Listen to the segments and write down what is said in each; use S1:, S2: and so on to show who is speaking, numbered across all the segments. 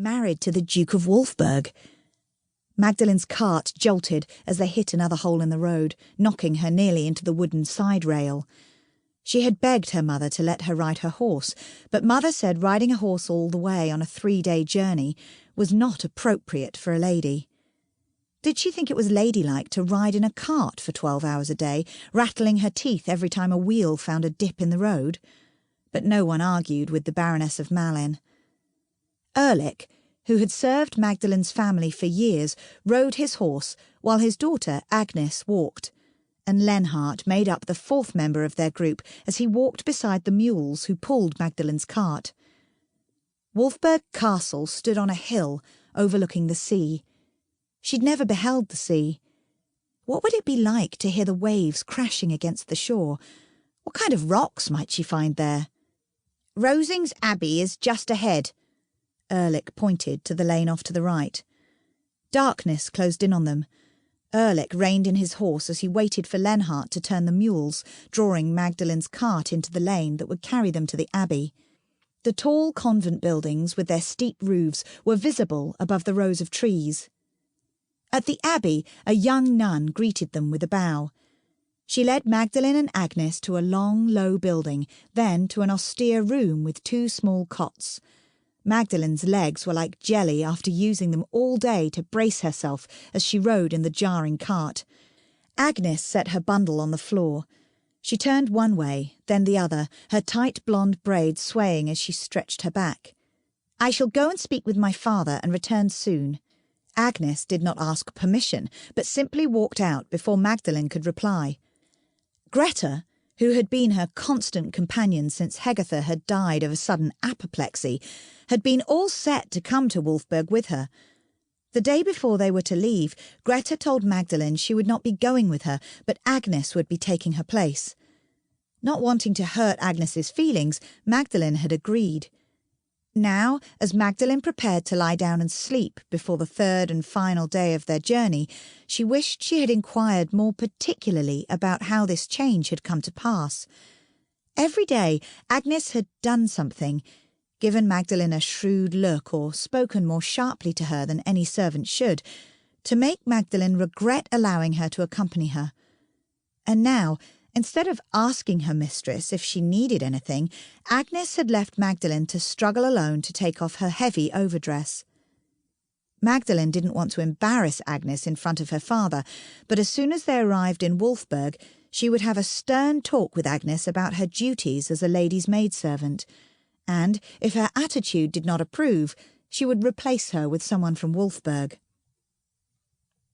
S1: married to the Duke of Wolfburg. Magdalen's cart jolted as they hit another hole in the road, knocking her nearly into the wooden side rail. She had begged her mother to let her ride her horse, but Mother said riding a horse all the way on a 3-day journey was not appropriate for a lady. Did she think it was ladylike to ride in a cart for 12 hours a day, rattling her teeth every time a wheel found a dip in the road? But no one argued with the Baroness of Malin. Ehrlich, who had served Magdalen's family for years, rode his horse while his daughter Agnes walked, and Lenhart made up the 4th member of their group as he walked beside the mules who pulled Magdalen's cart. Wolfburg Castle stood on a hill overlooking the sea. She'd never beheld the sea. What would it be like to hear the waves crashing against the shore? What kind of rocks might she find there? Rosings Abbey is just ahead. Ehrlich pointed to the lane off to the right. Darkness closed in on them. Ehrlich reined in his horse as he waited for Lenhart to turn the mules, drawing Magdalen's cart into the lane that would carry them to the abbey. The tall convent buildings with their steep roofs were visible above the rows of trees. At the abbey, a young nun greeted them with a bow. She led Magdalen and Agnes to a long, low building, then to an austere room with 2 small cots. Magdalen's legs were like jelly after using them all day to brace herself as she rode in the jarring cart. Agnes set her bundle on the floor. She turned one way, then the other, her tight blonde braids swaying as she stretched her back. "I shall go and speak with my father and return soon." Agnes did not ask permission, but simply walked out before Magdalen could reply. Greta, who had been her constant companion since Hegatha had died of a sudden apoplexy, had been all set to come to Wolfburg with her. The day before they were to leave, Greta told Magdalen she would not be going with her, but Agnes would be taking her place. Not wanting to hurt Agnes's feelings, Magdalen had agreed. Now, as Magdalen prepared to lie down and sleep before the 3rd and final day of their journey, she wished she had inquired more particularly about how this change had come to pass. Every day Agnes had done something, given Magdalen a shrewd look or spoken more sharply to her than any servant should, to make Magdalen regret allowing her to accompany her. And now, instead of asking her mistress if she needed anything, Agnes had left Magdalen to struggle alone to take off her heavy overdress. Magdalen didn't want to embarrass Agnes in front of her father, but as soon as they arrived in Wolfburg, she would have a stern talk with Agnes about her duties as a lady's maidservant, and, if her attitude did not approve, she would replace her with someone from Wolfburg.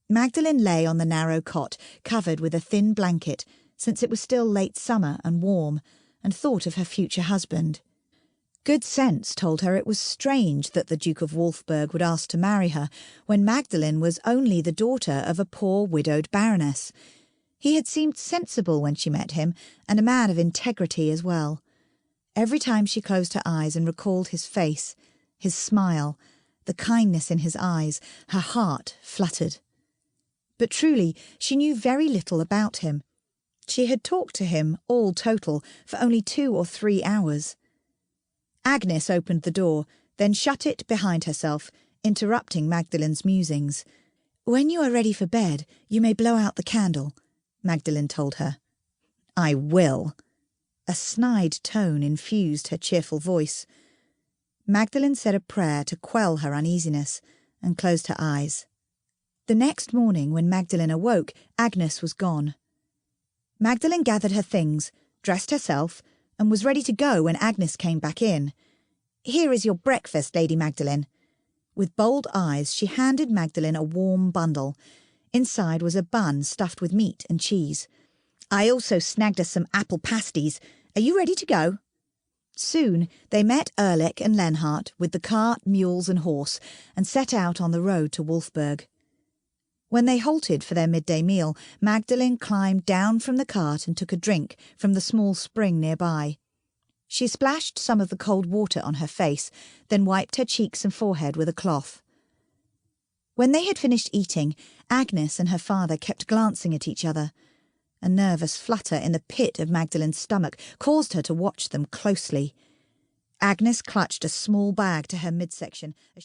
S1: Magdalen lay on the narrow cot, covered with a thin blanket, since it was still late summer and warm, and thought of her future husband. Good sense told her it was strange that the Duke of Wolfburg would ask to marry her, when Magdalen was only the daughter of a poor widowed baroness. He had seemed sensible when she met him, and a man of integrity as well. Every time she closed her eyes and recalled his face, his smile, the kindness in his eyes, her heart fluttered. But truly, she knew very little about him. She had talked to him, all total, for only 2 or 3 hours. Agnes opened the door, then shut it behind herself, interrupting Magdalen's musings. "When you are ready for bed, you may blow out the candle," Magdalen told her. "I will." A snide tone infused her cheerful voice. Magdalen said a prayer to quell her uneasiness, and closed her eyes. The next morning, when Magdalen awoke, Agnes was gone. Magdalen gathered her things, dressed herself, and was ready to go when Agnes came back in. "Here is your breakfast, Lady Magdalen." With bold eyes, she handed Magdalen a warm bundle. Inside was a bun stuffed with meat and cheese. "I also snagged us some apple pasties. Are you ready to go?" Soon they met Ehrlich and Lenhart with the cart, mules and horse, and set out on the road to Wolfburg. When they halted for their midday meal, Magdalen climbed down from the cart and took a drink from the small spring nearby. She splashed some of the cold water on her face, then wiped her cheeks and forehead with a cloth. When they had finished eating, Agnes and her father kept glancing at each other. A nervous flutter in the pit of Magdalen's stomach caused her to watch them closely. Agnes clutched a small bag to her midsection as she